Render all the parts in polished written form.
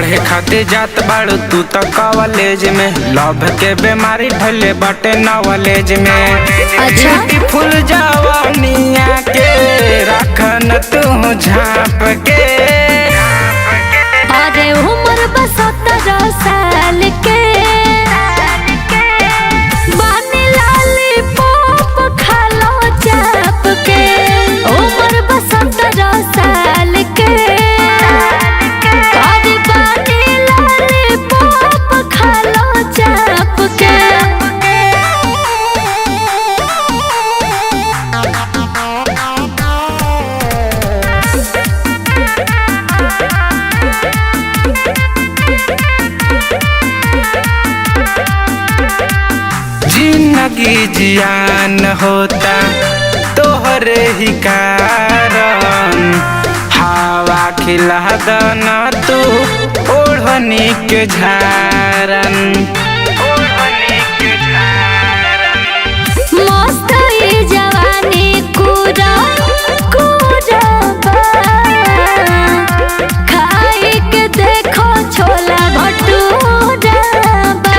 पढ़े खातिर जात बाड़ू तू तो कॉलेज में, लव के बीमारी ढले बाटे नॉलेज में। अच्छा फूल जवानिया के रखन तू झाँप के। अरे उम्र बस 17 साल के, बानी लाली पॉप खा लो चाप के। उम्र बस 17 साल के, अरे बानी लाली पॉप खा लो चाप के। जिंदगी जियान होता तोहरे ही कारण, हवा खिला दना तू ओढ़नी के झारन। मस्त ये जवानी कुरा कुरा बा, खाई के देखो छोला भटूरा बा।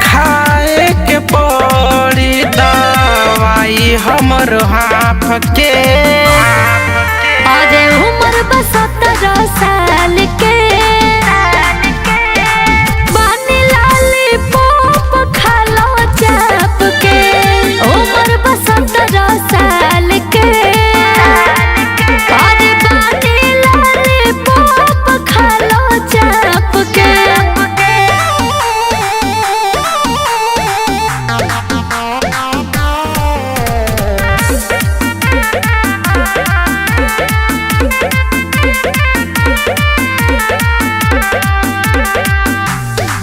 खाए के पड़ी दवाई हमर हाफ के। अरे उम्र बस 17 साल के, बानी लाली पॉप खा लो चाप के। उम्र बस 17 साल के, अरे बानी लाली पॉप खा लो चाप के।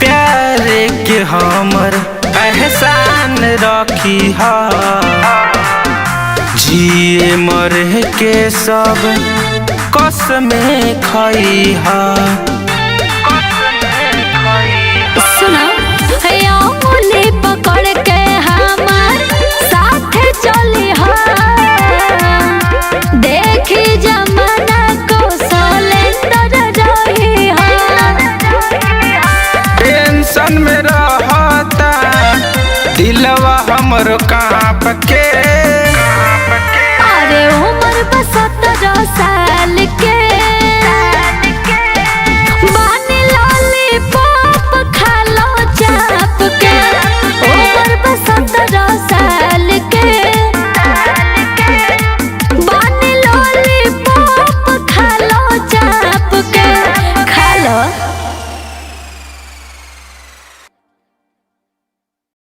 प्यारे के हमर एहसान रखी हा, जिए मरे के सब कसमें खई हा। सुनो, अंगुली पकड़ के हमार